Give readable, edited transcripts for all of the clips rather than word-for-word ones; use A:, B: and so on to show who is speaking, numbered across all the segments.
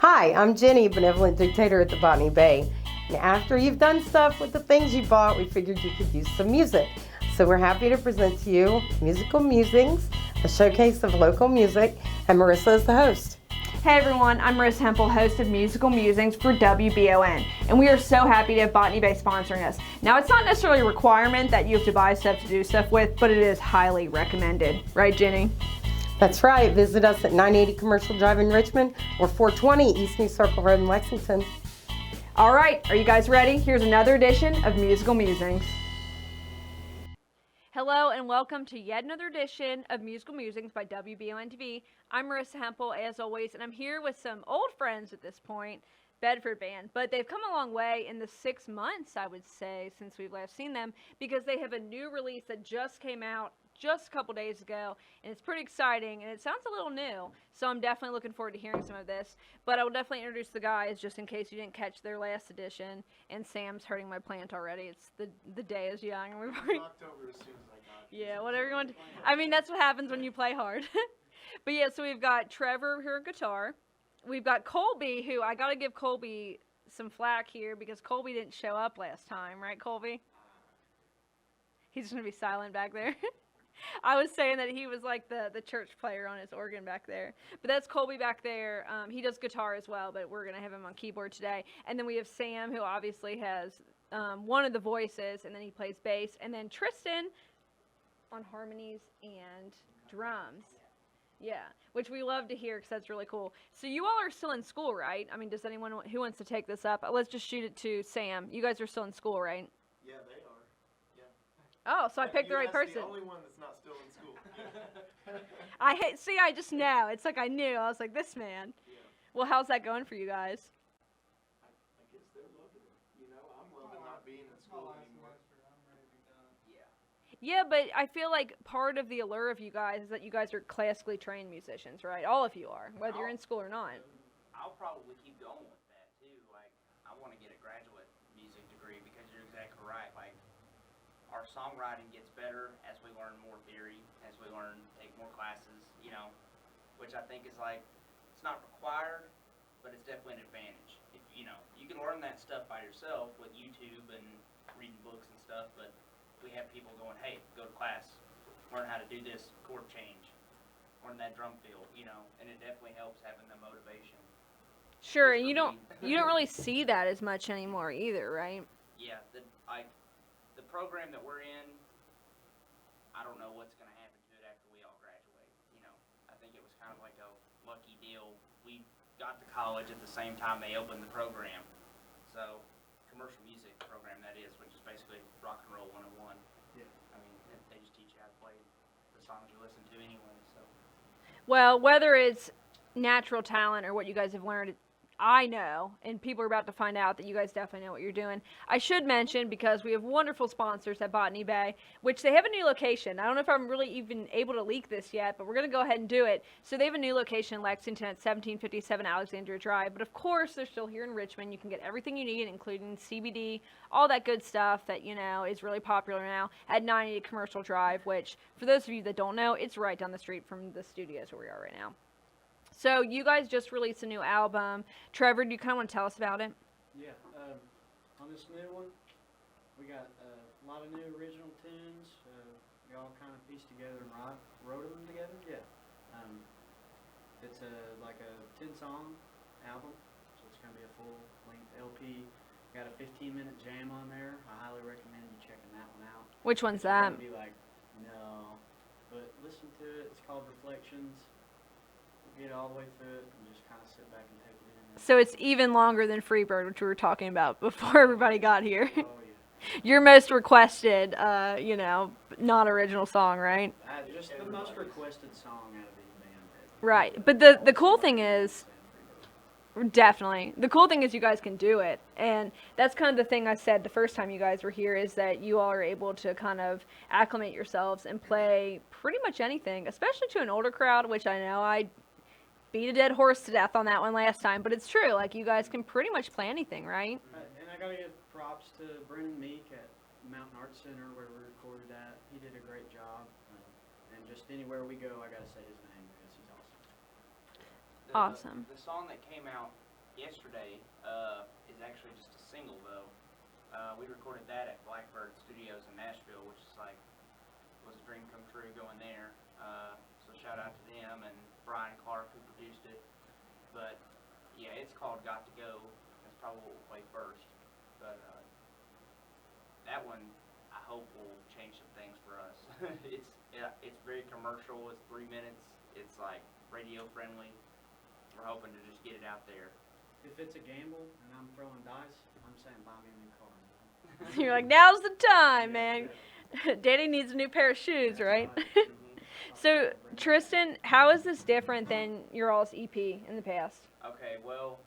A: Hi, I'm Jenny, benevolent dictator at the Botany Bay. And after you've done stuff with the things you bought, we figured you could use some music. So we're happy to present to you Musical Musings, a showcase of local music, and Marissa is the host.
B: Hey everyone, I'm Marissa Hempel, host of Musical Musings for WBON, and we are so happy to have Botany Bay sponsoring us. Now, it's not necessarily a requirement that you have to buy stuff to do stuff with, but it is highly recommended. Right, Jenny?
A: That's right. Visit us at 980 Commercial Drive in Richmond or 420 East New Circle Road in Lexington.
B: All right, are you guys ready? Here's another edition of Musical Musings. Hello and welcome to yet another edition of Musical Musings by WBON TV. I'm Marissa Hempel, as always, and I'm here with some old friends at this point, Bedford band, but they've come a long way in the 6 months, I would say, since we've last seen them, because they have a new release that just came out just a couple days ago, and it's pretty exciting, and it sounds a little new, so I'm definitely looking forward to hearing some of this. But I will definitely introduce the guys, just in case you didn't catch their last edition, and Sam's hurting my plant already. It's the day is young, and we've already...
C: October as soon as I got it.
B: Yeah, whatever you want. I mean, that's what happens when you play hard. But yeah, so we've got Trevor here on guitar. We've got Colby, who I got to give Colby some flack here because Colby didn't show up last time, right, Colby? He's going to be silent back there. I was saying that he was like the church player on his organ back there. But that's Colby back there. He does guitar as well, but we're going to have him on keyboard today. And then we have Sam, who obviously has one of the voices, and then he plays bass. And then Tristan on harmonies and drums. Yeah, which we love to hear because that's really cool. So you all are still in school, right? I mean, does anyone who wants to take this up? Let's just shoot it to Sam. You guys are still in school, right?
C: Yeah, they are. Yeah.
B: Oh, so I picked the right person.
C: The only one that's not still in school.
B: I just know. It's like I knew. I was like, this man.
C: Yeah.
B: Well, how's that going for you guys?
C: I guess they're loving it. You know, I'm loving not being in school anymore.
B: Yeah, but I feel like part of the allure of you guys is that you guys are classically trained musicians, right? All of you are, whether you're in school or not.
D: I'll probably keep going with that too. Like, I want to get a graduate music degree because you're exactly right. Like, our songwriting gets better as we learn more theory, as we take more classes, you know, which I think is like, it's not required, but it's definitely an advantage. If, you know, you can learn that stuff by yourself with YouTube and reading books and stuff, but we have people going, hey, go to class, learn how to do this chord change, learn that drum fill, you know, and it definitely helps having the motivation.
B: Sure, and you don't really see that as much anymore either, right?
D: Yeah, the program that we're in, I don't know what's going to happen to it after we all graduate. You know, I think it was kind of like a lucky deal. We got to college at the same time they opened the program, so commercial music program that is, which is basically rock and roll 101.
C: Yeah.
D: I mean, they just teach you how to play the songs you listen to anyway, so.
B: Well, whether it's natural talent or what you guys have learned, I know, and people are about to find out that you guys definitely know what you're doing. I should mention, because we have wonderful sponsors at Botany Bay, which they have a new location. I don't know if I'm really even able to leak this yet, but we're going to go ahead and do it. So they have a new location in Lexington at 1757 Alexandria Drive. But of course, they're still here in Richmond. You can get everything you need, including CBD, all that good stuff that, you know, is really popular now at 980 Commercial Drive, which, for those of you that don't know, it's right down the street from the studios where we are right now. So you guys just released a new album. Trevor, do you kind of want to tell us about it?
E: Yeah, on this new one, we got a lot of new original tunes. We all kind of pieced together and wrote them together. Yeah, it's like a 10-song album, so it's going to be a full-length LP. Got a 15-minute jam on there. I highly recommend you checking that one out.
B: Which one's that?
E: You're gonna be like, no, but listen to it. It's called Reflections. Get all the way through it and just kind of sit back and take it in.
B: So it's even longer than Freebird, which we were talking about before everybody got here.
E: Oh, yeah.
B: Your most requested, you know, not original song, right?
E: Just the most requested song out of the band.
B: Right. But the cool thing is, definitely, the cool thing is you guys can do it. And that's kind of the thing I said the first time you guys were here, is that you all are able to kind of acclimate yourselves and play pretty much anything, especially to an older crowd, which I know I beat a dead horse to death on that one last time, but it's true. Like, you guys can pretty much play anything, right?
E: And I gotta give props to Brendan Meek at Mountain Arts Center where we recorded that. He did a great job. And just anywhere we go, I gotta say his name because he's awesome.
B: Awesome.
D: The song that came out yesterday is actually just a single though. We recorded that at Blackbird Studios in Nashville, which is like was a dream come true going there. So shout out to them and Brian Clark who produced it. But yeah, it's called Got to Go. That's probably what we'll play first. But that one I hope will change some things for us. It's very commercial. It's 3 minutes. It's like radio friendly. We're hoping to just get it out there.
E: If it's a gamble and I'm throwing dice, I'm saying buy me a new car.
B: You're like, now's the time,
E: Yeah,
B: man.
E: yeah.
B: Daddy needs a new pair of shoes, right?
D: Mhm.
B: So, Tristan, how is this different than your all's EP in the past?
D: Okay, well,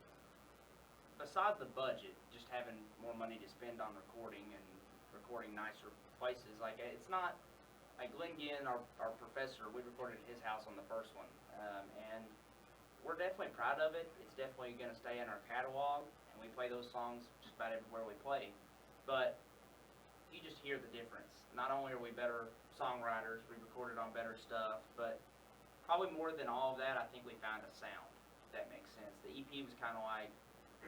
D: besides the budget, just having more money to spend on recording and recording nicer places, like it's not like Glenn Ginn, our professor, we recorded at his house on the first one, and we're definitely proud of it. It's definitely going to stay in our catalog, and we play those songs just about everywhere we play. But you just hear the difference. Not only are we better songwriters, we recorded on better stuff, but probably more than all of that, I think we found a sound, if that makes sense. The EP was kind of like,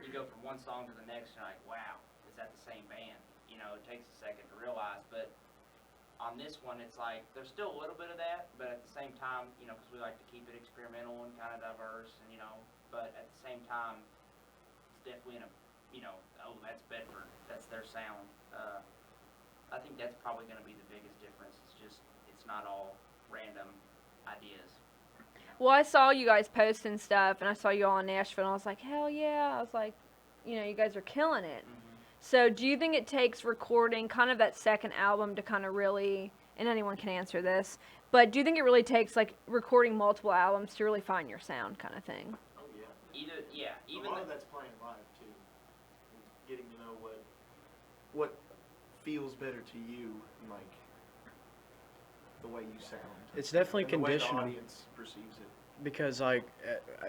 D: you go from one song to the next, and you're like, wow, is that the same band? You know, it takes a second to realize, but on this one, it's like, there's still a little bit of that, but at the same time, you know, because we like to keep it experimental and kind of diverse, and, you know, but at the same time, it's definitely in a, you know, oh, that's Bedford, that's their sound. I think that's probably going to be the biggest difference. It's just, it's not all random ideas.
B: Well, I saw you guys posting stuff, and I saw you all in Nashville, and I was like, hell yeah. I was like, you know, you guys are killing it. So do you think it takes recording kind of that second album to kind of really, and anyone can answer this, but do you think it really takes like recording multiple albums to really find your sound kind of thing?
C: Oh, yeah.
D: Even
C: a lot of that's playing live, too. And getting to know what feels better to you, and, like, the way you sound.
E: It's definitely
C: and the way the
E: conditional.
C: audience perceives it.
E: Because like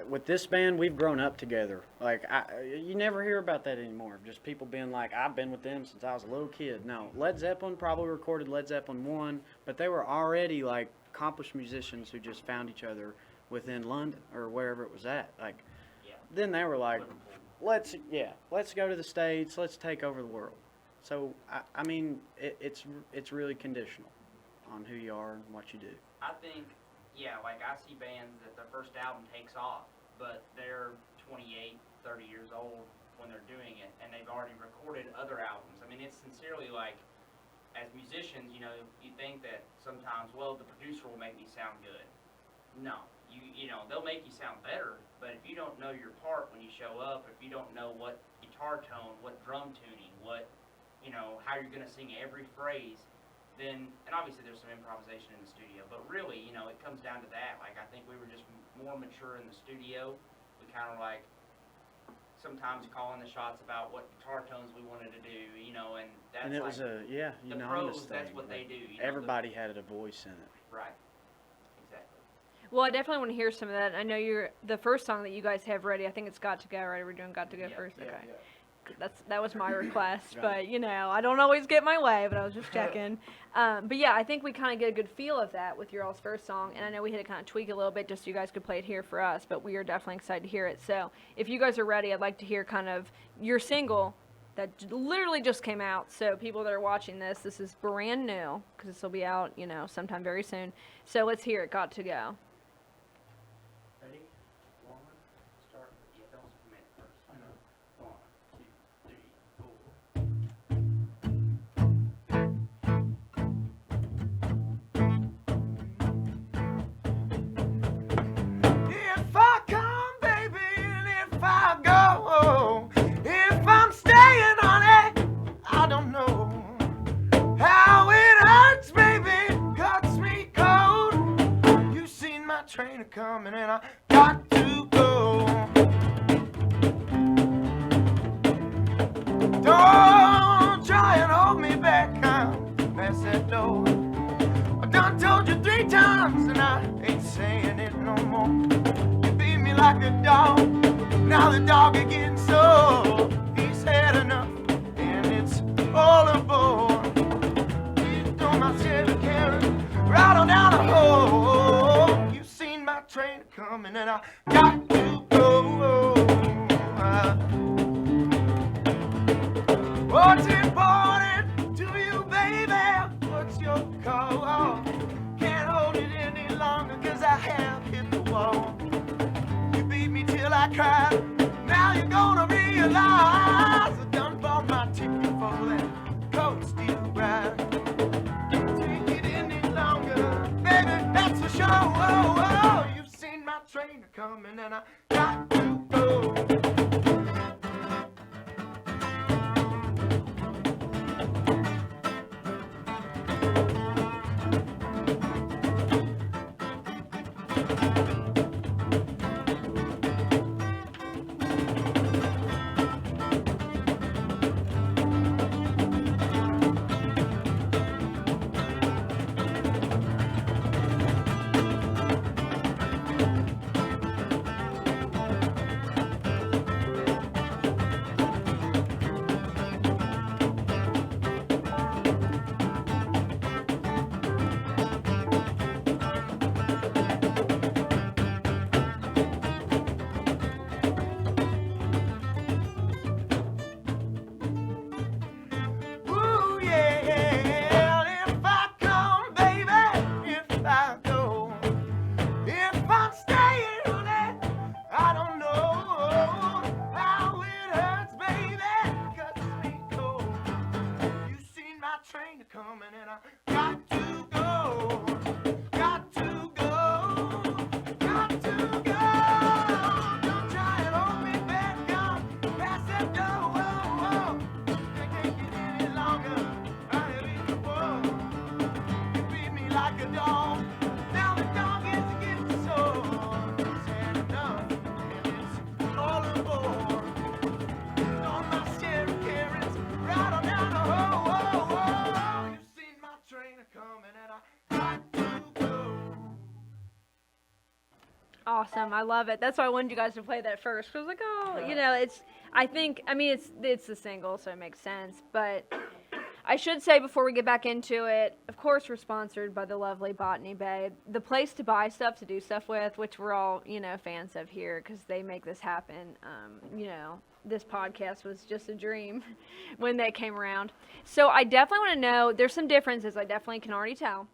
E: with this band, we've grown up together. Like you never hear about that anymore. Just people being like, I've been with them since I was a little kid. No, Led Zeppelin probably recorded Led Zeppelin 1, but they were already like accomplished musicians who just found each other within London or wherever it was at. Like,
D: Yeah.
E: then they were like, let's go to the States, let's take over the world. So I mean, it's really conditional on who you are and what you do.
D: I think, yeah, like I see bands that their first album takes off, but they're 28, 30 years old when they're doing it, and they've already recorded other albums. I mean, it's sincerely like, as musicians, you know, you think that sometimes, well, the producer will make me sound good. No, you know, they'll make you sound better, but if you don't know your part when you show up, if you don't know what guitar tone, what drum tuning, what, you know, how you're going to sing every phrase, then, and obviously there's some improvisation in the studio, but really, you know, it comes down to that. Like, I think we were just more mature in the studio. We kind of like sometimes calling the shots about what guitar tones we wanted to do, you know, and that's
E: And it
D: like,
E: was a
D: the
E: unanimous
D: pros,
E: thing.
D: that's what they
E: Like,
D: do. You know,
E: everybody had a voice in it.
D: Right. Exactly.
B: Well, I definitely want to hear some of that. I know the first song that you guys have ready, I think it's Got to Go, right? We're doing Got to Go
D: Yeah,
B: first?
C: Yeah,
B: Okay.
C: yeah.
B: That was my request,
E: Right.
B: but you know, I don't always get my way, but I was just checking. But yeah, I think we kind of get a good feel of that with your all's first song, and I know we had to kind of tweak a little bit just so you guys could play it here for us, but we are definitely excited to hear it. So if you guys are ready, I'd like to hear kind of your single that literally just came out. So people that are watching this is brand new, because this will be out, you know, sometime very soon. So let's hear it, Got to Go.
D: Ready? One, start. Yeah, don't commit first. I know. 1, 2, 3, 4.
C: If I come, baby, and if I go, if I'm staying on it, I don't know how it hurts, baby, cuts me cold. You seen my train a coming, and I got to go. Don't try and hold me back, I'm past that door. I done told you 3 times, and I ain't saying it no more. You beat me like a dog, now the dog is getting sore. He's had enough, and it's all aboard. You throw my Chevy Karen right on down the hole. You seen my train coming, and I got to go. What's important to you, baby? What's your call? Can't hold it any longer, 'cause I have hit the wall. You beat me till I cried. Now you're gonna realize I done bought my ticket for that cold steel ride. Can't take it any longer, baby, that's for sure. Oh, oh, you've seen my train coming and I got to go. Ooh, yeah, if I come, baby, if I go, if I'm staying late, I don't know how it hurts, baby, 'cause it's me cold. You seen my train coming and I got to go, got to go, got to go. Don't try and hold me back, God, pass that door, whoa, whoa. I can't get any longer, I have hit the wall. You beat me like a dog, now the dog is against the sword. It's had enough, and it's all aboard. On my steering carrots, right on down the hole, whoa, whoa. You've seen my train coming and I got to go.
B: Awesome, I love it. That's why I wanted you guys to play that first. 'Cause I was like, oh, you know, it's the single, so it makes sense. But I should say before we get back into it, of course, we're sponsored by the lovely Botany Bay, the place to buy stuff, to do stuff with, which we're all, you know, fans of here because they make this happen. You know, this podcast was just a dream when they came around. So I definitely want to know, there's some differences, I definitely can already tell,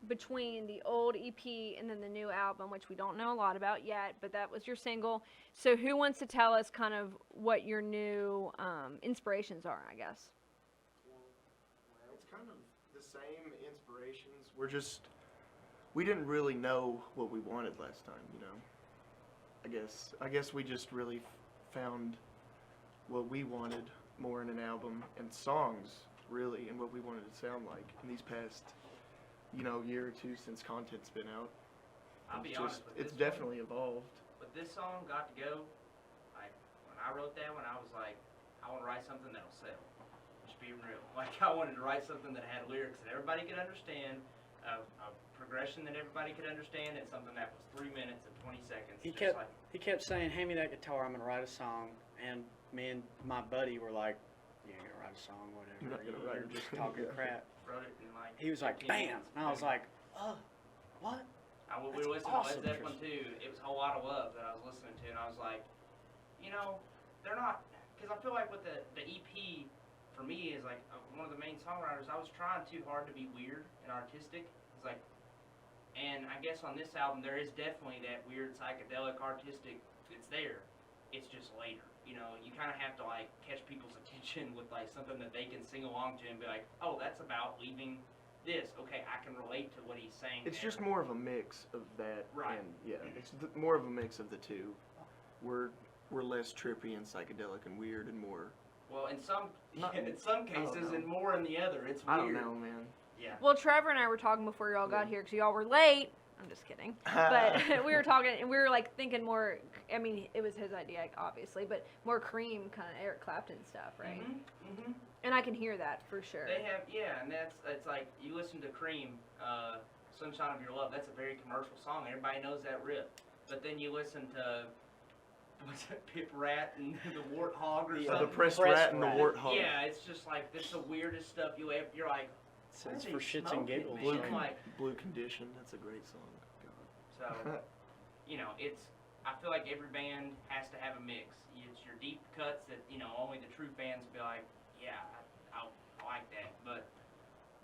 B: between the old EP and then the new album, which we don't know a lot about yet, but that was your single. So who wants to tell us kind of what your new inspirations are, I guess?
F: It's kind of the same inspirations. We didn't really know what we wanted last time, you know. I guess we just really found what we wanted more in an album and songs, really, and what we wanted to sound like in these past, you know, year or two since content's been out.
D: I'll be honest with
F: It's
D: this
F: definitely evolved.
D: But this song got to go. Like when I wrote that one, I was like, I want to write something that'll sell. Just being real. Like I wanted to write something that had lyrics that everybody could understand, a progression that everybody could understand, and something that was 3 minutes and 20 seconds.
E: He
D: just
E: kept saying, "Hand me that guitar. I'm gonna write a song." And me and my buddy were like, "You ain't gonna write a song, whatever.
F: You're not gonna write
E: You're
F: it."
E: just talking crap."
D: wrote it in like.
E: He was like,
D: 15
E: "Bam!"
D: minutes.
E: And I was like, "Oh, what?"
D: We
E: That's
D: were listening
E: awesome,
D: to Led Zeppelin too. It was a whole lot of love that I was listening to, and I was like, you know, they're not, because I feel like with the EP, for me, is like one of the main songwriters, I was trying too hard to be weird and artistic. It's like, and I guess on this album, there is definitely that weird psychedelic artistic, it's there. It's just later. You know, you kind of have to like catch people's attention with like something that they can sing along to and be like, oh, that's about leaving this. Okay, I can relate to what he's saying.
F: It's
D: there.
F: just more of a mix of that,
D: Right.
F: and yeah, it's more of a mix of the two. We're less trippy and psychedelic and weird, and more.
D: Well, in some
F: Not-
D: in some cases,
F: know.
D: and more in the other. It's
F: I
D: weird.
F: don't know, man.
D: Yeah.
B: Well, Trevor and I were talking before y'all got here because y'all were late. I'm just kidding. But we were talking, and we were like thinking more. I mean, it was his idea, obviously, but more Cream kind of Eric Clapton stuff, right?
D: Mm-hmm.
B: And I can hear that for sure.
D: They have, yeah, and it's like you listen to Cream, "Sunshine of Your Love." That's a very commercial song. Everybody knows that riff. But then you listen to what's it, Pip Rat and the Warthog or
F: The
D: something.
F: Pressed
E: Pressed
F: Rat and the
E: Rat.
F: Warthog.
D: Yeah, it's just like this the weirdest stuff you're like.
E: It's
D: what are
E: for
D: they
E: shits and
D: smoking,
E: giggles.
D: man?
F: Blue,
D: I'm like,
F: Blue Condition. That's a great song.
D: so. You know, I feel like every band has to have a mix. It's your deep cuts that, you know, only the true fans be like, yeah, I like that. But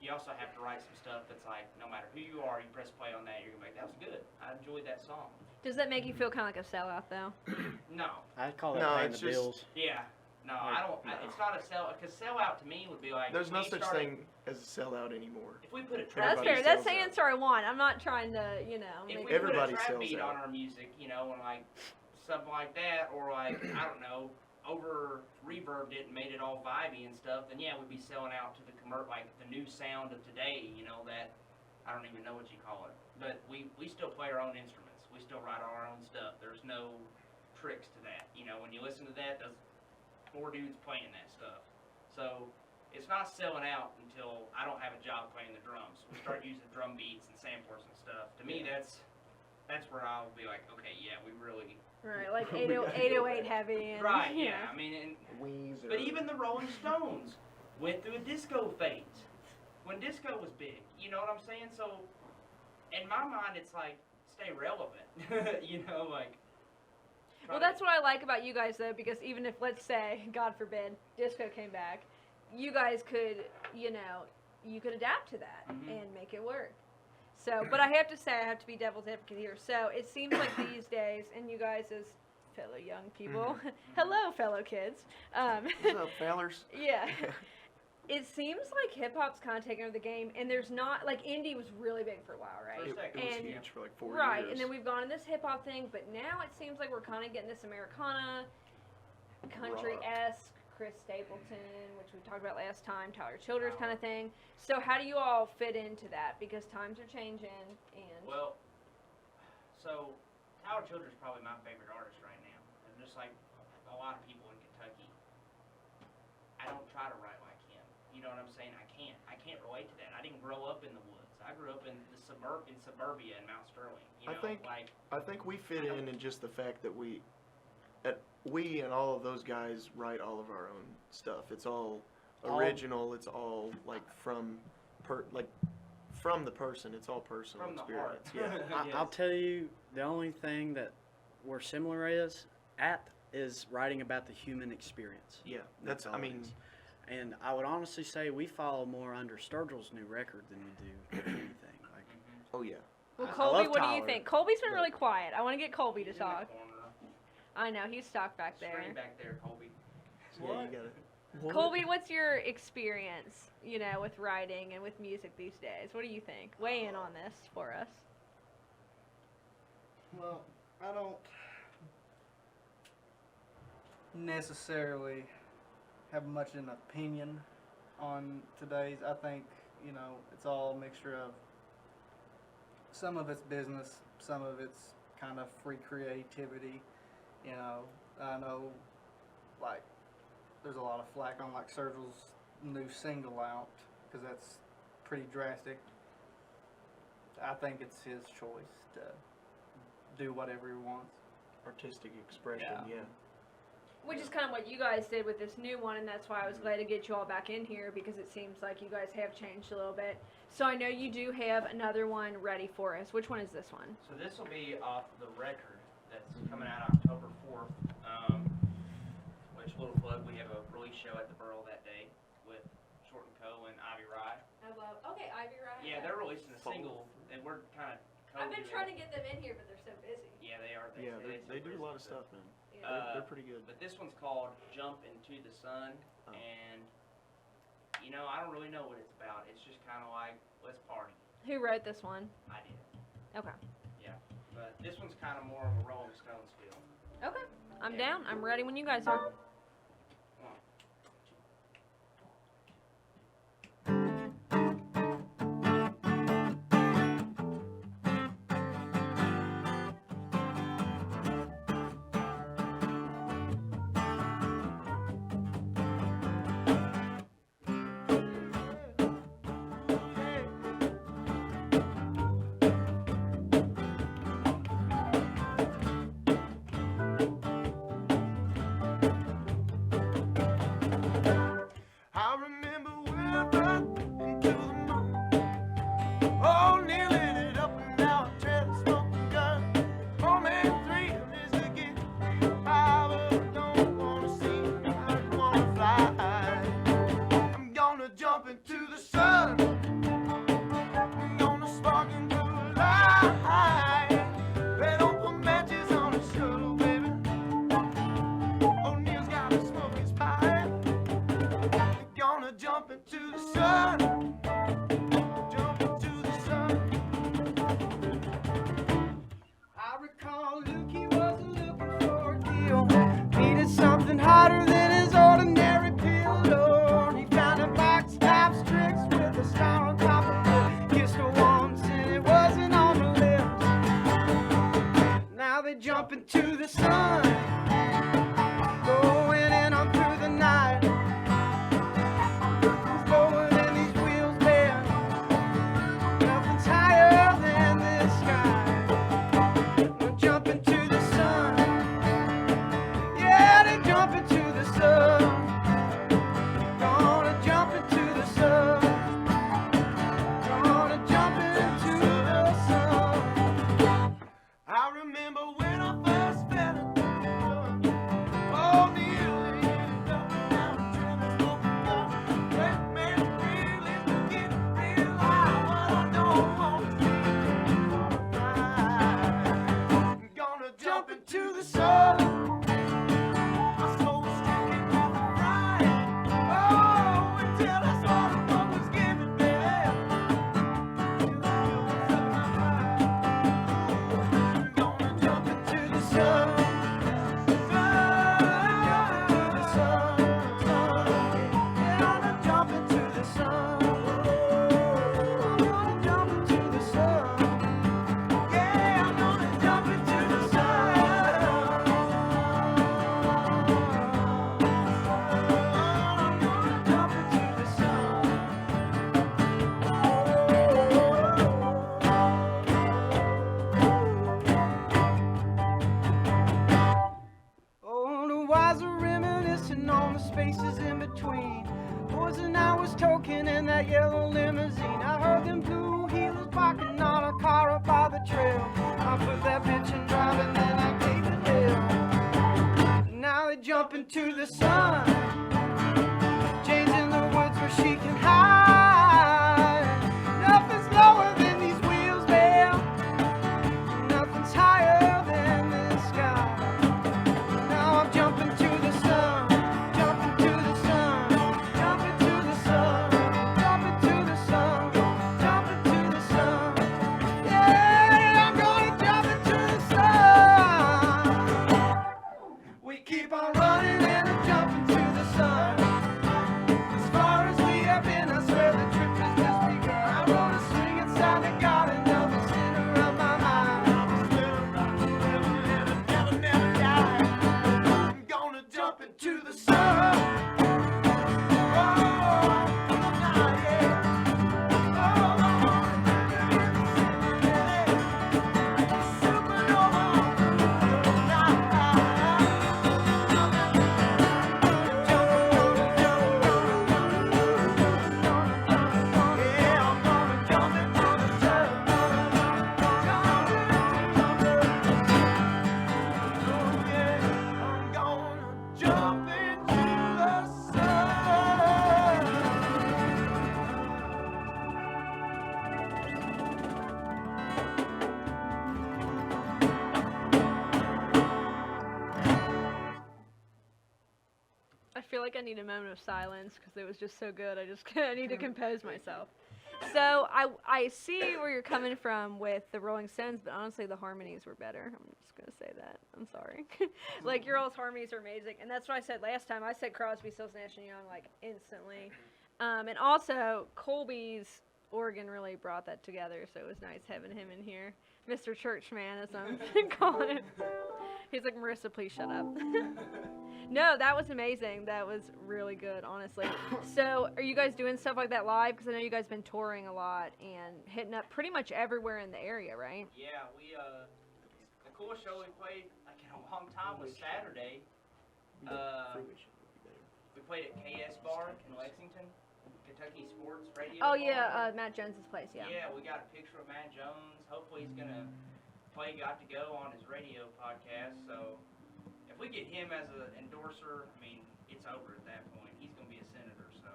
D: you also have to write some stuff that's like, no matter who you are, you press play on that, you're gonna be like, that was good. I enjoyed that song.
B: Does that make you feel kind of like a sellout though?
D: No.
E: I call that
F: No,
E: paying
F: it's
E: the
F: just-
E: bills.
D: Yeah. No, I don't. It's not a sellout. Because sellout to me would be like.
F: There's no
D: we
F: such
D: started-
F: thing as a sellout anymore.
D: If we put a
B: That's
D: trap
F: Everybody
B: fair. That's the
F: sells out.
B: answer I want. I'm not trying to,
D: If
B: make
D: we
F: Everybody
D: put a trap
F: sells
D: beat
F: out.
D: on our music, and like something like that, or like I don't know, over reverbed it and made it all vibey and stuff, then yeah, we'd be selling out to the like the new sound of today. That I don't even know what you call it, but we still play our own instruments. We still write our own stuff. There's no tricks to that. When you listen to that, there's 4 dudes playing that stuff. So it's not selling out until I don't have a job playing the drums. We start using drum beats and samplers and stuff. To me, that's where I'll be like, okay, yeah, we really.
B: right, like 808 heavy and
D: Right, yeah. I mean,
F: Weezer.
D: but even the Rolling Stones went through a disco phase when disco was big. You know what I'm saying? So in my mind, it's like stay relevant. Like.
B: Well, that's what I like about you guys, though, because even if, let's say, God forbid, disco came back, you guys could, you could adapt to that and make it work. So, but I have to say, I have to be devil's advocate here. So it seems like these days, and you guys as fellow young people, hello, fellow kids.
F: What's up, fellers?
B: Yeah. It seems like hip hop's kind of taking over the game, and there's not like indie was really big for a while, right?
F: It was
B: And-
F: huge for like 4
B: Right,
F: years.
B: and then we've gone in this hip hop thing, but now it seems like we're kind of getting this Americana, country-esque, Chris Stapleton, which we talked about last time, Tyler Childers kind of thing. So how do you all fit into that? Because times are changing, and
D: Well, so Tyler Childers is probably my favorite artist right now. And just like a lot of people in Kentucky, I don't try to write like him. You know what I'm saying? I can't relate to that. I didn't grow up in the woods. I grew up in the suburbia in Mount Sterling.
F: I think we fit in just the fact that we and all of those guys write all of our own stuff. It's all original. It's all like from the person. It's all personal
D: From the heart.
F: experience. Yeah.
E: I'll tell you, the only thing that we're similar is writing about the human experience.
F: Yeah.
E: That's all
F: I
E: it
F: mean,
E: is. And I would honestly say we follow more under Sturgill's new record than we do anything. Like,
F: oh yeah.
B: well,
E: I
B: Colby,
E: love
B: what do you
E: Tyler,
B: think? Colby's been
E: but-
B: really quiet. I want to get Colby to
D: He's in the
B: talk.
D: corner.
B: I know he's stuck back there.
D: Straight back there, Colby.
F: Yeah, you got it.
B: Colby, what's your experience, with writing and with music these days? What do you think? Weigh in on this for us.
G: Well, I don't necessarily have much an opinion on today's. I think, it's all a mixture of some of it's business, some of it's kind of free creativity. I know, like, there's a lot of flack on, like, Sergil's new single out, because that's pretty drastic. I think it's his choice to do whatever he wants.
F: Artistic expression.
G: Yeah.
F: Yeah.
B: Which is kind of what you guys did with this new one, and that's why I was glad to get you all back in here, because it seems like you guys have changed a little bit. So I know you do have another one ready for us. Which one is this one?
D: So this will be off the record that's coming out October 4th. Which, little plug, we have a release show at the Burl that day with Short and Co. and Ivy Rye.
B: Okay, Ivy Rye.
D: Yeah, they're releasing a single, and we're kind of.
B: I've been trying to get them in here, but they're so busy.
D: Yeah, they are.
F: Yeah, they do a lot of stuff, man. They're pretty good.
D: But this one's called Jump Into the Sun,
F: Oh.
D: and I don't really know what it's about. It's just kind of like, let's party.
B: Who wrote this one?
D: I did.
B: Okay.
D: Yeah. But this one's kind of more of a Rolling Stones feel.
B: Okay. I'm down. I'm ready when you guys are.
C: sun. Jump into the sun. I recall Lukey wasn't looking for a deal. Needed something hotter than his ordinary pill. Lord, he found a box top tricks with a star on top of it. Kissed her once and it wasn't on the lips. Now they jump into the sun. Going in on through the night. Nothing's lower than these wheels bend. Nothing's higher than this sky. They'll jump into the sun. Yeah, they jump into the sun. Gonna jump into the sun. Gonna jump into the sun. I remember when I first fell in love. Oh, nearly ended up down to the smoking gun. That man really get real high. What I don't want to see is gonna jump into the sun. My soul's sticking to the fire. Oh, until I saw the one was giving me hell. Till I knew what's up my mind. Gonna jump into the sun. Jump into the sun. I'm gonna jump into the sun. Yeah, I'm gonna jump into the sun. I'm gonna jump into the sun. Oh, the wise are reminiscing on the spaces in between. Boys and I was talking in that yellow limousine. I heard them blue heelers barking on a car up by the trail. I put that bitch in drive and then I gave it hell. Now they jump into the sun. Jane's in the woods where she can hide. Nothing's lower than these wheels, babe. Nothing's higher than this sky. Now I'm jumping to the sun. Jumping to the sun. Jumping to the sun. Jumping to the sun. Jumping to the sun. Yeah, I'm gonna jump into the sun. We keep on running and I'm jumping to the sun. As far as we have been, I swear the trip has just begun. I wrote a swing inside the garden of the center of my mind. Never, never die. I'm gonna jump into the sun. Oh, yeah.
B: I feel like I need a moment of silence because it was just so good. I need to compose myself. So I see where you're coming from with the Rolling Stones, but honestly the harmonies were better. I'm just gonna say that. I'm sorry. Like your all's harmonies are amazing, and that's what I said last time. I said Crosby, Stills, Nash and Young like instantly, and also Colby's organ really brought that together. So it was nice having him in here, Mr. Churchman, as I'm calling him. He's like, Marissa, please shut up. No, that was amazing. That was really good, honestly. So, are you guys doing stuff like that live? Because I know you guys been touring a lot and hitting up pretty much everywhere in the area, right?
D: Yeah, we the coolest show we played like in a long time was Saturday. We played at KS Bar in Lexington, Kentucky Sports Radio.
B: Oh yeah, Matt Jones's place. Yeah.
D: Yeah, we got a picture of Matt Jones. Hopefully he's gonna play Got to Go on his radio podcast. So if we get him as an endorser, I mean, it's over at that point. He's gonna be a senator. So.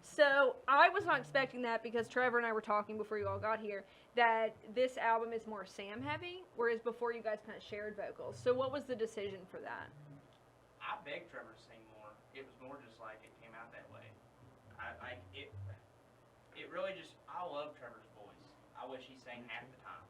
B: So I was not expecting that because Trevor and I were talking before you all got here that this album is more Sam heavy, whereas before you guys kind of shared vocals. So what was the decision for that?
D: I begged Trevor to sing more. It was more just like it came out that way. It really just, I love Trevor's voice. I wish he sang half the time.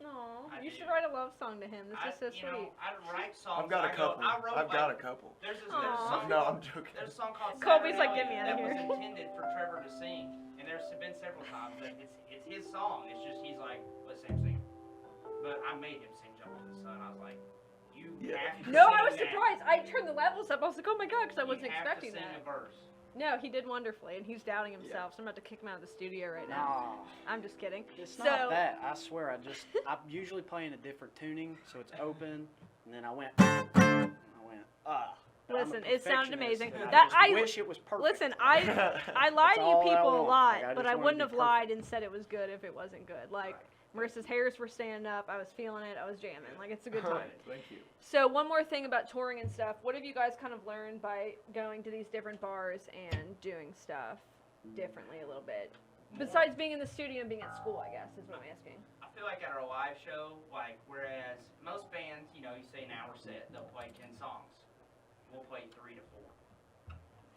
B: Aw,
D: I
B: you
D: do.
B: should write a love song to him. This is so sweet.
D: I write songs.
F: I've got a couple. I've got a couple.
D: There's a
B: Aw.
D: song.
F: No, I'm joking.
D: There's a song called
B: Colby's like,
D: Saturday
B: "Get me outta
D: that
B: here."
D: was intended for Trevor to sing, and there's been several times that it's his song. It's just he's like, let's sing. But I made him sing "Jump to the Sun." I was like, you have to.
B: No,
D: sing
B: I was
D: that.
B: surprised. I turned the levels up. I was like, oh my god, because I wasn't
D: You have
B: expecting
D: to sing
B: that.
D: a verse.
B: No, he did wonderfully, and he's doubting himself, so I'm about to kick him out of the studio right now. I'm just kidding.
E: It's
B: So-
E: not that. I swear, I usually play in a different tuning, so it's open, and then I went,
B: Listen, it sounded amazing.
E: I
B: That-
E: just
B: I-
E: wish it was perfect.
B: Listen, I lie
E: That's
B: to you
E: all I
B: people a
E: want.
B: lot,
E: Like, I
B: but
E: just
B: I
E: wanna
B: wouldn't
E: be
B: have lied and said it was good if it wasn't good. Like, Marissa's hairs were standing up. I was feeling it. I was jamming. Like, it's a good time.
F: Thank you.
B: So one more thing about touring and stuff. What have you guys kind of learned by going to these different bars and doing stuff differently a little bit? Besides being in the studio and being at school, I guess, is what I'm asking.
D: I feel like at our live show, like, whereas most bands, you say an hour set, they'll play 10 songs. We'll play 3 to 4.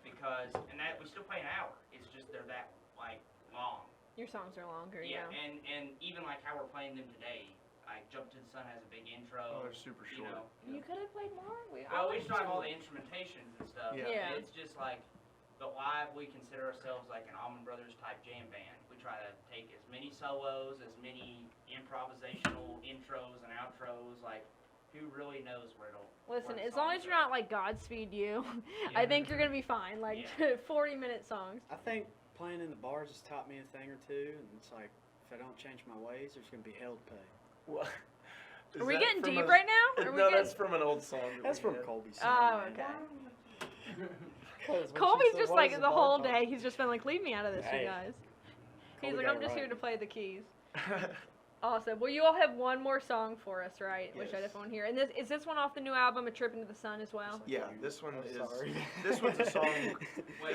D: Because, and that, we still play an hour. It's just they're that, like, long.
B: Your songs are longer,
D: Yeah, and even like how we're playing them today, like Jump to the Sun has a big intro.
F: Oh, they're super
D: you
F: short.
D: know.
B: You could have played more.
D: We still have all the instrumentations and stuff.
F: Yeah.
D: It's just like, but live we consider ourselves like an Allman Brothers type jam band. We try to take as many solos, as many improvisational intros and outros, like who really knows where to.
B: Listen,
D: where the
B: as long as
D: songs
B: you're
D: are.
B: not like Godspeed You, I think you're gonna be fine. Like 40-minute songs.
E: I think playing in the bars has taught me a thing or two, and it's like, if I don't change my ways, there's going to be hell to pay.
F: What?
B: Are we getting deep right now? Are we
F: No,
B: getting...
F: that's from an old song.
E: That's from
F: had.
E: Colby's
B: Oh,
E: song.
B: okay. Colby's just like the whole day. He's just been like, leave me out of this, you
E: Hey.
B: guys. He's
E: Colby
B: like,
E: got
B: I'm
E: it
B: just here
E: right.
B: to play the keys. Awesome. Well, you all have one more song for us, right? Which I
F: Yes.
B: definitely want to hear. And is this one off the new album, A Trip into the Sun, as well?
F: Yeah, this one is.
E: sorry.
F: This one's a song.
D: Wait,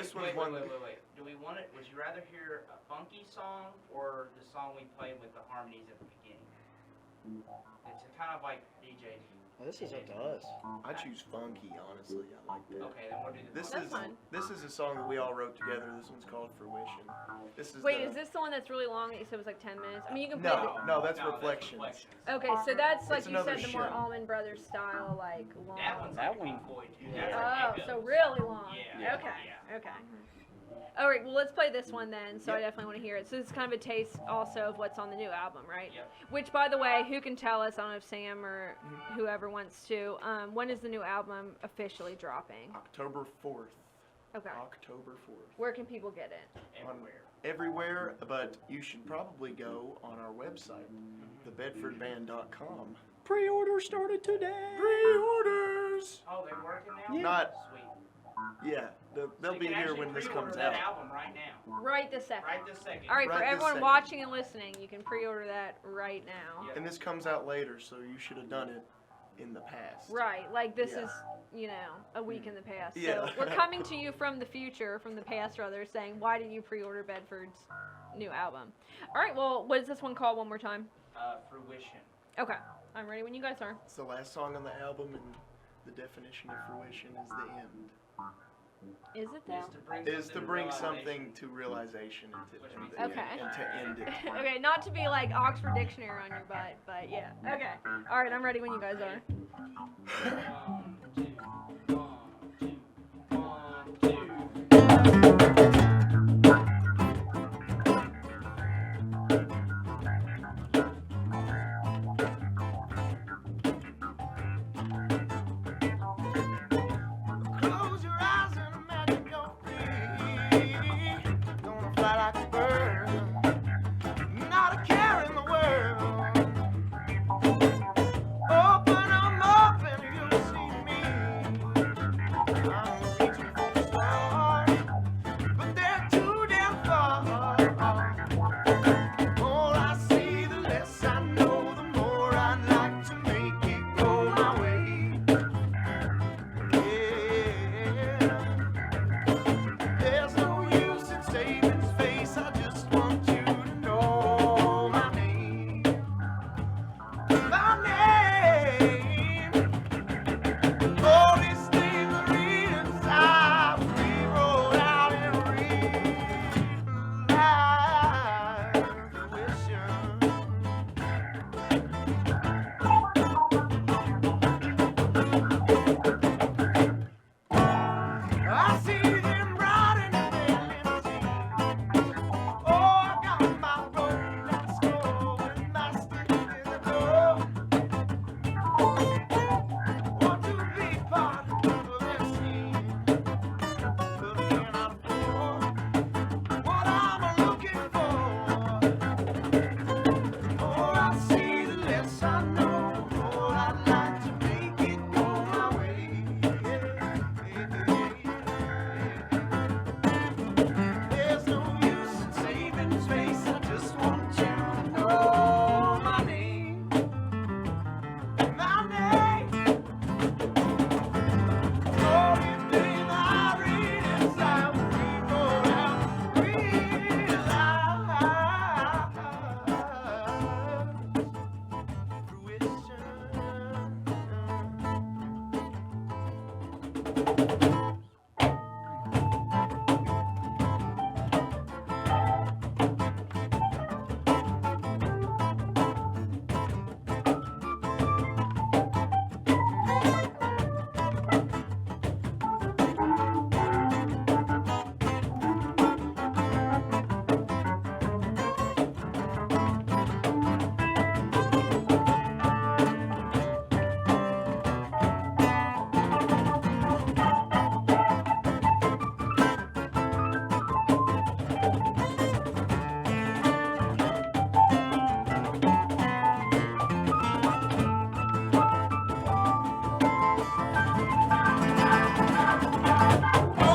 F: This
D: wait,
F: one's
D: wait,
F: one.
D: wait. Do we want it? Would you rather hear a funky song or the song we played with the harmonies at the beginning? It's a kind of like DJ.
E: Well, this is up to us.
F: I choose funky, honestly. I like that.
D: Okay, then we'll do the
F: This
B: That's
F: is
B: fine.
F: this is a song that we all wrote together. This one's called Fruition. This is
B: Wait,
F: the,
B: is this the one that's really long that you said was like 10 minutes? I mean, you can play
F: No, that's Reflections.
B: Okay, so that's like
F: It's
B: you
F: another
B: said, the more
F: shit.
B: Allman Brothers style, like long.
D: That one's
E: That
D: like
E: one-
D: Pink Floyd too.
E: yeah.
D: That's
B: Oh, so really long.
D: Yeah.
B: Okay.
D: Yeah.
B: Okay. All right. Well, let's play this one then. So I
F: Yep.
B: definitely want to hear it. So it's kind of a taste also of what's on the new album, right?
D: Yep.
B: Which, by the way, who can tell us? I don't know if Sam or whoever wants to. When is the new album officially dropping?
F: October 4th.
B: Okay.
F: October 4th.
B: Where can people get it?
D: Everywhere.
F: Everywhere, but you should probably go on our website, thebedfordband.com.
E: Pre-order started today.
F: Pre-orders!
D: Oh, they're working now.
F: Not-
D: Sweet.
F: Yeah,
D: So
F: they'll
D: you
F: be
D: can
F: here
D: actually
F: when this
D: pre-order
F: comes
D: that
F: out.
D: album right now.
B: Right this second.
D: Right this second.
B: All right,
F: Right
B: for
F: this
B: everyone
F: second.
B: watching and listening, you can pre-order that right now.
D: Yep.
F: And this comes out later, so you should have done it in the past.
B: Right, like this
F: Yeah.
B: is, a week in the past.
F: Yeah.
B: So we're coming to you from the future, from the past rather, saying, why didn't you pre-order Bedford's new album? All right, well, what is this one called one more time?
D: Fruition.
B: Okay, I'm ready when you guys are.
F: It's the last song on the album, and the definition of fruition is the end.
B: Is it though?
F: Is to bring something to realization and to,
B: Okay.
F: and to end it.
B: Okay, not to be like Oxford Dictionary on your butt, but yeah. Okay. All right, I'm ready when you guys are.
D: 1, 2, 1, 2, 1, 2.
C: Close your eyes and imagine you're free. Gonna fly like a bird, not a care in the world. Open 'em up and you'll see me.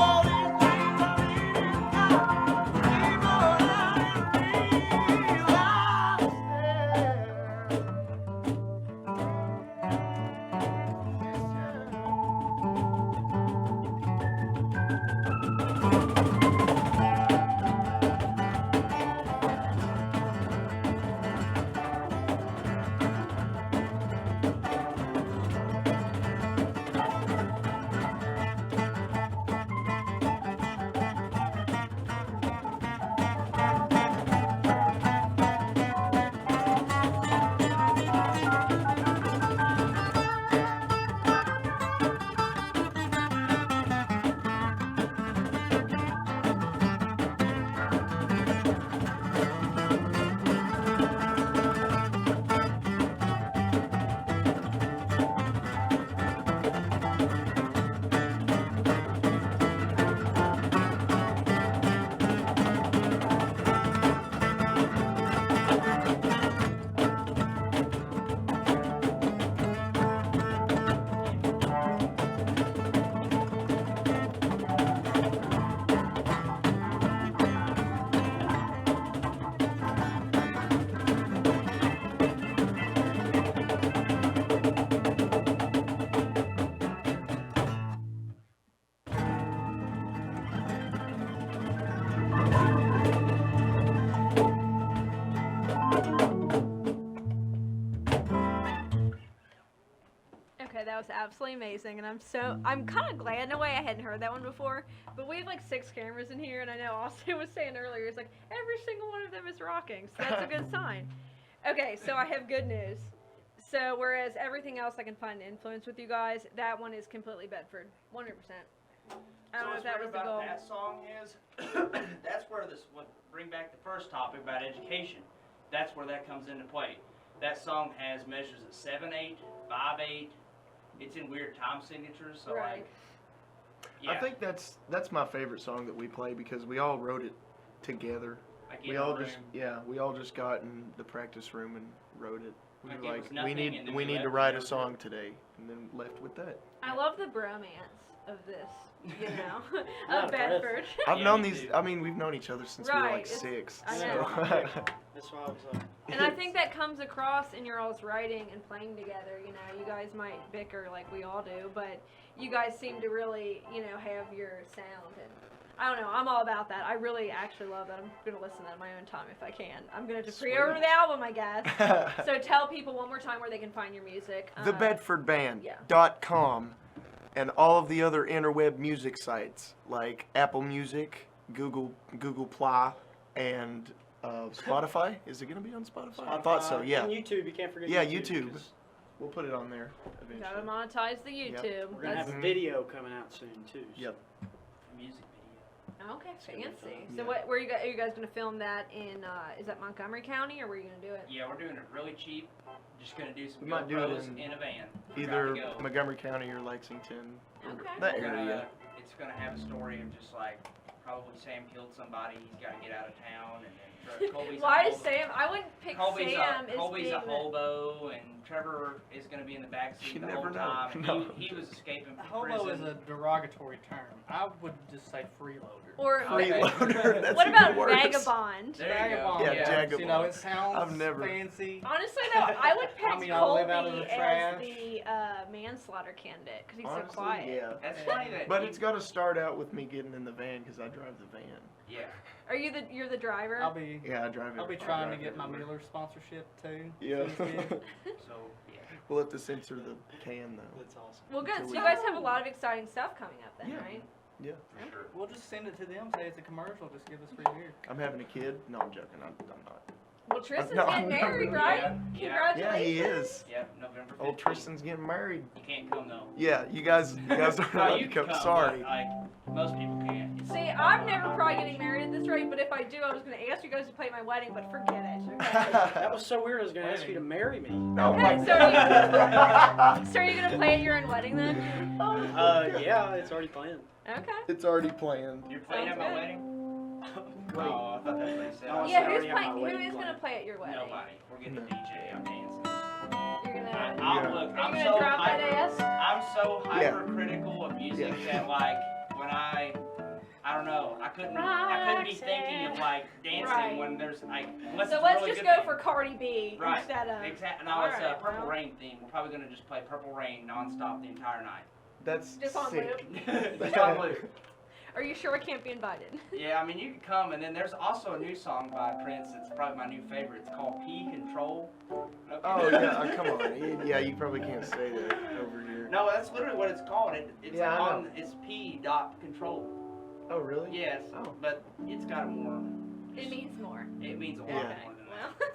C: All these dreams I really got, deep on I didn't realize
B: Okay, that was absolutely amazing, and I'm kind of glad in a way I hadn't heard that one before. But we have like 6 cameras in here, and I know Austin was saying earlier, it's like every single one of them is rocking, so that's a good sign. Okay, so I have good news. So whereas everything else I can find influence with you guys, that one is completely Bedford, 100%. I don't know if that was the goal.
D: That song is, that's where this would bring back the first topic about education. That's where that comes into play. That song has measures of 7/8, 5/8. It's in weird time signatures, so
B: Right.
D: like, yeah.
F: I think that's my favorite song that we play because we all wrote it together.
D: Like
F: We
D: in
F: all
D: the
F: just
D: room.
F: we all just got in the practice room and wrote it. We
D: Like,
F: were
D: it
F: like,
D: was
F: we
D: nothing, and
F: need
D: then
F: we
D: we
F: need
D: left
F: to
D: and
F: write a
D: never
F: song
D: did.
F: today, and then left with that.
B: I love the bromance of this, you know,
E: Not
B: of
E: impressed.
B: Bedford.
F: I've
D: Yeah,
F: known
D: me
F: these.
D: too.
F: I mean, we've known each other since we were
B: Right,
F: like
B: it's-
F: 6.
B: I
F: so.
B: know.
E: That's why I was
B: And I think that comes across in your all's writing and playing together. You know, you guys might bicker like we all do, but you guys seem to really, you know, have your sound. And I don't know, I'm all about that. I really actually love that. I'm going to listen to that on my own time if I can. I'm going to pre-order
F: Sweet.
B: the album, I guess. So tell people one more time where they can find your music.
F: TheBedfordBand.com and all of the other interweb music sites like Apple Music, Google Play, and Spotify. Is it going to be on Spotify? I thought so. Yeah.
E: And YouTube, you can't forget
F: Yeah,
E: YouTube.
F: YouTube.
E: 'cause
F: We'll put it on there
B: Gotta
F: eventually.
B: monetize the YouTube.
E: We're gonna have
B: That's-
E: a video coming out soon too. so-
F: Yep.
D: Music video.
B: Okay,
E: gonna be
B: fancy.
E: fun.
B: So
F: Yeah.
B: where are you guys going to film that in, is that Montgomery County, or where are you going to do it?
D: Yeah, we're doing it really cheap. Just gonna do some
F: We might do it
D: GoPros
F: in
D: in a van.
F: Either
D: Gotta go.
F: Montgomery County or Lexington. or
B: Okay.
F: That
D: We're gonna-
F: area.
D: It's gonna have a story of just like probably Sam killed somebody. He's got to get out of town, and then Colby's
B: Why
D: a
B: is
D: hobo.
B: Sam? I wouldn't pick
D: Colby's
B: Sam
D: a
B: as
D: Colby's
B: being
D: a
B: the-
D: hobo, and Trevor is gonna be in the backseat
F: You
D: the
F: never
D: whole
F: know.
D: time. And
F: No.
D: he was escaping
G: A
D: from
G: hobo
D: prison.
G: is a derogatory term. I would just say freeloader.
B: Or
F: Freeloader. That's
B: what about
F: even worse.
B: vagabond?
D: There you go.
G: Vagabond.
F: Yeah,
G: You know,
F: vagabond.
G: it sounds
F: I've never-
G: fancy.
B: Honestly, though, I would pick
G: I mean, I'll live out of
B: Colby
G: the
B: as
G: trash.
B: the manslaughter candidate because he's
F: Honestly,
B: so quiet.
F: yeah.
D: That's funny that.
F: But
D: he-
F: it's got to start out with me getting in the van because I drive the van.
D: Yeah.
B: Are you're the driver?
G: I'll be
F: Yeah, I drive it.
G: I'll be trying to get my Miller sponsorship too.
F: Yeah.
G: Please do.
D: So yeah.
F: We'll have to censor the can though.
E: That's awesome.
B: Well, good.
F: Until
B: So
F: we-
B: you guys have a lot of exciting stuff coming up then,
F: Yeah.
B: right?
F: Yeah.
D: For sure.
G: We'll just send it to them, say it's a commercial, just give us free beer.
F: I'm having a kid. No, I'm joking. I'm not.
B: Well, Tristan's
F: No,
B: getting
F: no,
B: married,
F: no.
B: right?
D: Yeah.
F: Yeah, he
B: Congratulations.
F: is.
D: Yep, November 15th.
F: Old Tristan's getting married.
D: You can't come though.
F: Yeah, you guys are
D: No,
F: allowed
D: you
F: to
D: can
F: come.
D: come.
F: Sorry.
D: But, like, most people can't.
B: See, I'm never probably getting married at this rate, but if I do, I was going to ask you guys to play at my wedding, but forget it. Okay?
E: That was so weird. I was gonna ask you to marry me.
F: Oh my
B: Okay, so
F: God.
B: So are you going to play at your own wedding then?
E: Yeah, it's already planned.
B: Okay.
F: It's already planned.
D: You're playing at
B: Sounds
D: my
B: good.
D: wedding?
E: Wait.
D: Oh, I thought that's what he said.
E: No, I
B: Yeah,
E: said
B: who's
E: already have my
B: playing? Who
E: wedding
B: is going to
E: planned.
B: play at your wedding?
D: Nobody. We're getting a
F: No.
D: DJ. I'm dancing.
B: You're going to.
D: I'm, look,
B: Are
D: I'm
B: you
D: so
B: gonna drop that
D: hyper.
B: ass?
D: I'm so
F: Yeah.
D: hypercritical of music
F: Yeah.
D: that like when I don't know, I couldn't be thinking of like dancing
B: Right.
D: when there's like unless
B: So
D: it's a
B: let's
D: really
B: just
D: good
B: go
D: band.
B: for Cardi B
D: Right.
B: instead of.
D: Exactly. No, it's a
B: Alright,
D: Purple
B: well.
D: Rain theme. We're probably gonna just play Purple Rain nonstop the entire night.
F: That's
B: Just on
F: sick.
D: Just on loop.
B: Are you sure I can't be invited?
D: Yeah, I mean you can come, and then there's also a new song by Prince. It's probably my new favorite. It's called P Control. Okay.
F: Oh yeah, come on. Yeah, you probably can't say that over here.
D: No, that's literally what it's called. It's
F: Yeah, I know.
D: it's P dot control.
F: Oh really?
D: Yes,
F: Oh.
D: but it's got more.
B: It means more.
D: It means a lot
F: Yeah.
D: more than that.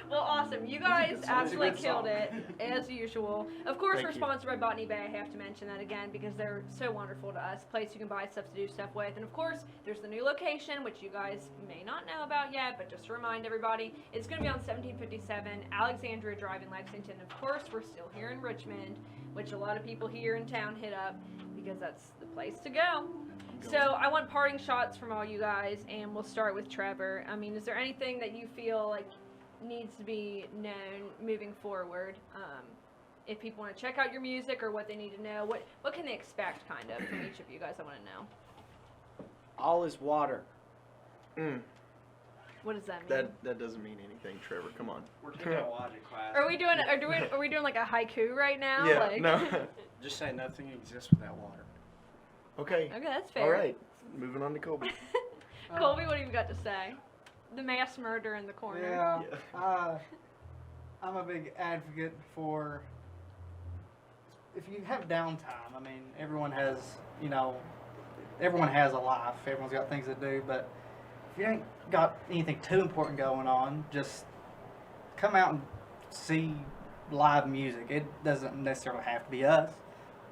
B: Well, well, awesome. You guys
F: good song.
B: absolutely
F: It's a good
B: killed
F: song.
B: it, as usual. Of course,
F: Thank
B: we're
F: you.
B: sponsored by Botany Bay. I have to mention that again because they're so wonderful to us. Place you can buy stuff to do stuff with. And of course, there's the new location, which you guys may not know about yet, but just to remind everybody, it's going to be on 1757 Alexandria Drive in Lexington. Of course, we're still here in Richmond, which a lot of people here in town hit up because that's the place to go. So I want parting shots from all you guys, and we'll start with Trevor. I mean, is there anything that you feel like needs to be known moving forward? If people want to check out your music or what they need to know, what can they expect kind of from each of you guys? I want to know.
E: All is water.
F: Mm,
B: What does that mean?
F: that doesn't mean anything, Trevor. Come on.
D: We're taking a logic class.
B: Are we doing like a haiku right now?
F: Yeah.
B: Like,
F: No.
E: Just say nothing exists without water.
F: Okay.
B: Okay, that's fair.
F: All right. Moving on to Colby.
B: Colby, what have you got to say? The mass murder in the corner.
G: Yeah.
F: Yeah.
G: I'm a big advocate for if you have downtime. I mean, everyone has a life. Everyone's got things to do, but if you ain't got anything too important going on, just come out and see live music. It doesn't necessarily have to be us,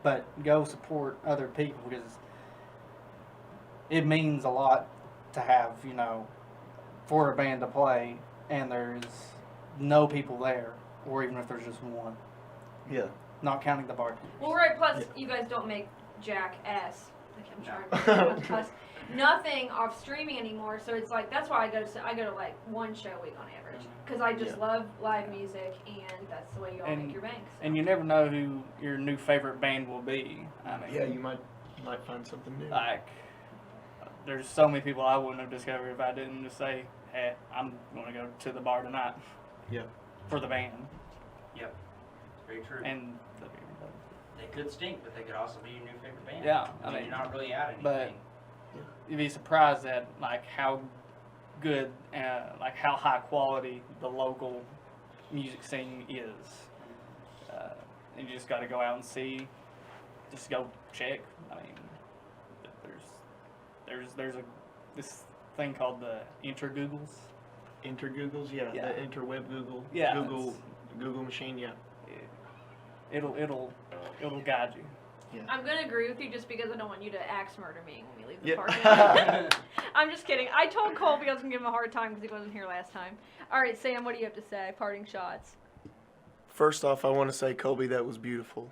G: but go support other people because it means a lot to have, for a band to play and there's no people there, or even if there's just one,
F: Yeah.
G: not counting the bartender.
B: Well, right. Plus,
F: Yeah.
B: you guys don't make Jack S. I'm
D: No.
B: sorry, plus nothing off streaming anymore. So it's like that's why I go to like one show a week on average because I just
F: Yeah.
B: love live music and that's the way you all
G: And-
B: make your banks.
G: And you never know who your new favorite band will be. I mean,
F: Yeah, you might find something new.
G: like, there's so many people I wouldn't have discovered if I didn't just say, hey, I'm going to go to the bar tonight
F: Yeah.
G: for the band.
D: Yep. It's very true.
G: And,
D: They could stink, but they could also be your new favorite band.
G: Yeah,
D: I mean, you're not really out anything.
G: but you'd be surprised at, like, how good, like, how high quality the local music scene is. And you just got to go out and see, just go check. I mean, there's this thing called the Intergoogles.
F: Intergoogles, yeah.
G: Yeah.
F: The interweb Google.
G: Yeah,
F: Google machine, yeah.
G: It'll guide you.
B: I'm gonna agree with you just because I don't want you to axe murder me when we leave the
F: Yeah.
B: parking lot. I'm just kidding. I told Colby I was gonna give him a hard time because he wasn't here last time. All right, Sam, what do you have to say? Parting shots.
F: First off, I want to say, Colby, that was beautiful.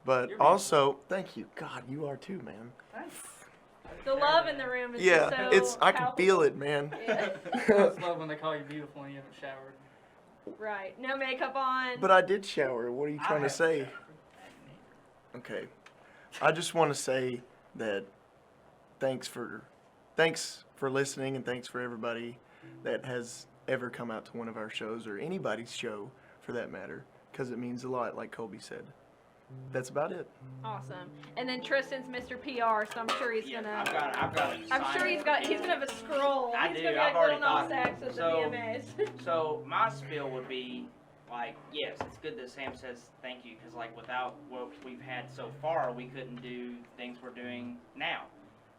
F: But
G: You're
F: also, thank you. God, you are too, man.
B: The love in the room is
F: Yeah,
B: just so
F: I can
B: palpable.
F: feel it, man.
B: Yeah.
G: I love when they call you beautiful and you haven't showered.
B: Right. No makeup on.
F: But I did shower. What are you trying to
G: haven't
F: say? Okay. I just want to say that thanks for listening and thanks for everybody that has ever come out to one of our shows or anybody's show for that matter, because it means a lot, like Colby said. That's about it.
B: Awesome. And then Tristan's Mr. PR, so I'm sure he's
D: Yeah,
B: gonna.
D: I've got it
B: I'm sure
D: signed.
B: he's gonna have a scroll.
D: I
B: He's
D: do,
B: gonna be
D: I've
B: like
D: already
B: Lil Nas
D: thought-
B: X with
D: so-
B: the VMAs.
D: So my spiel would be like, yes, it's good that Sam says thank you, because, like, without what we've had so far, we couldn't do things we're doing now.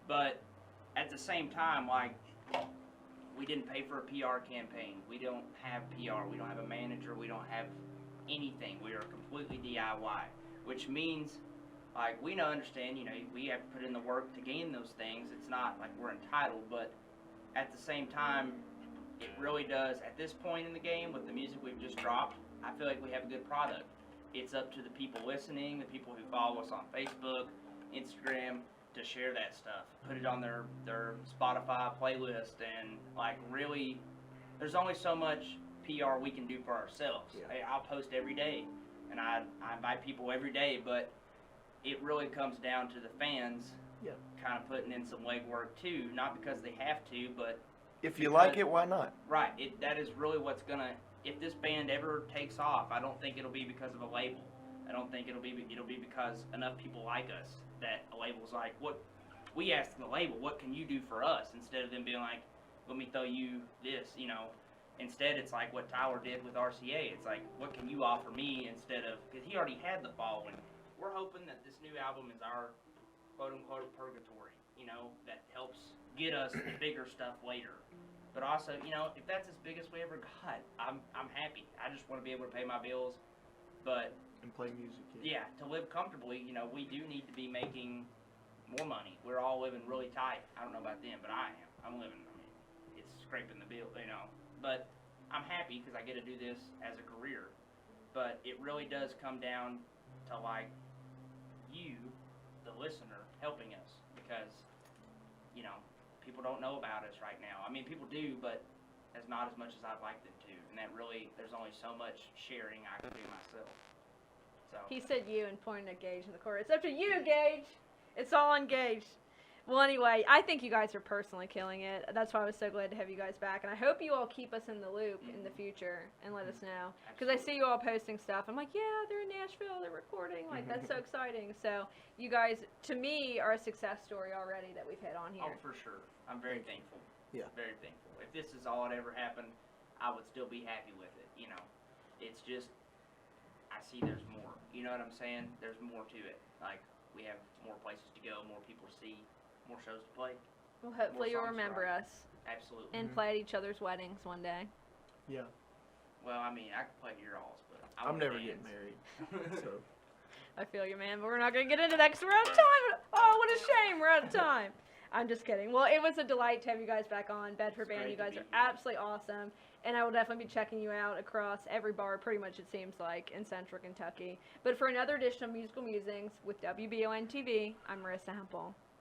D: But at the same time, like, we didn't pay for a PR campaign. We don't have PR. We don't have a manager. We don't have anything. We are completely DIY, which means, like, we understand, you know, we have to put in the work to gain those things. It's not like we're entitled, but at the same time, it really does, at this point in the game, with the music we've just dropped, I feel like we have a good product. It's up to the people listening, the people who follow us on Facebook, Instagram, to share that stuff. Put it on their Spotify playlist, and, like, really, there's only so much PR we can do for ourselves.
F: Yeah.
D: Hey, I'll post every day, and I invite people every day, but it really comes down to the fans
F: Yeah.
D: kind of putting in some legwork too, not because they have to, but
F: If you like it, why not?
D: right, that is really what's gonna, if this band ever takes off, I don't think it'll be because of a label. I don't think it'll be because enough people like us that a label's like, what, we ask the label, what can you do for us, instead of them being like, let me throw you this, you know. Instead, it's like what Tyler did with RCA. It's like, what can you offer me, instead of, because he already had the following. We're hoping that this new album is our quote-unquote purgatory, you know, that helps get us the bigger stuff later. But also, you know, if that's as big as we ever got, I'm happy. I just want to be able to pay my bills. But
F: And play music.
D: yeah, to live comfortably, you know, we do need to be making more money. We're all living really tight. I don't know about them, but I am. I'm living, I mean, it's scraping the bill, you know. But I'm happy because I get to do this as a career. But it really does come down to, like, you, the listener, helping us, because, you know, people don't know about us right now. I mean, people do, but as not as much as I'd like them to. And that really, there's only so much sharing I can do myself. So
B: He said you and pointed at Gage in the corner. It's up to you, Gage. It's all on Gage. Well, anyway, I think you guys are personally killing it. That's why I was so glad to have you guys back. And I hope you all keep us in the loop in the future and let us know. Because I see you all posting stuff. I'm like, yeah, they're in Nashville. They're recording. Like, that's so exciting. So you guys, to me, are a success story already that we've had on here.
D: oh, for sure. I'm very thankful.
F: Yeah.
D: Very thankful. If this is all that ever happened, I would still be happy with it, you know. It's just, I see there's more. You know what I'm saying? There's more to it. Like, we have more places to go, more people to see, more shows to play.
B: Well, hopefully you'll
D: songs to
B: remember
D: write.
B: us
D: Absolutely.
B: and play at each other's weddings one day.
F: Yeah.
D: Well, I mean, I can play your alls, but
F: I'm
D: want
F: never
D: to
F: getting
D: dance.
F: married. So.
B: I feel you, man, but we're not going to get into that because we're out of time. Oh, what a shame. We're out of time. I'm just kidding. Well, it was a delight to have you guys back on. Bedford
D: It's
B: Band,
D: great
B: you
D: to
B: guys
D: be
B: are
D: here.
B: absolutely awesome. And I will definitely be checking you out across every bar, pretty much it seems like, in central Kentucky. But for another edition of Musical Musings with WBON TV, I'm Marissa Hempel.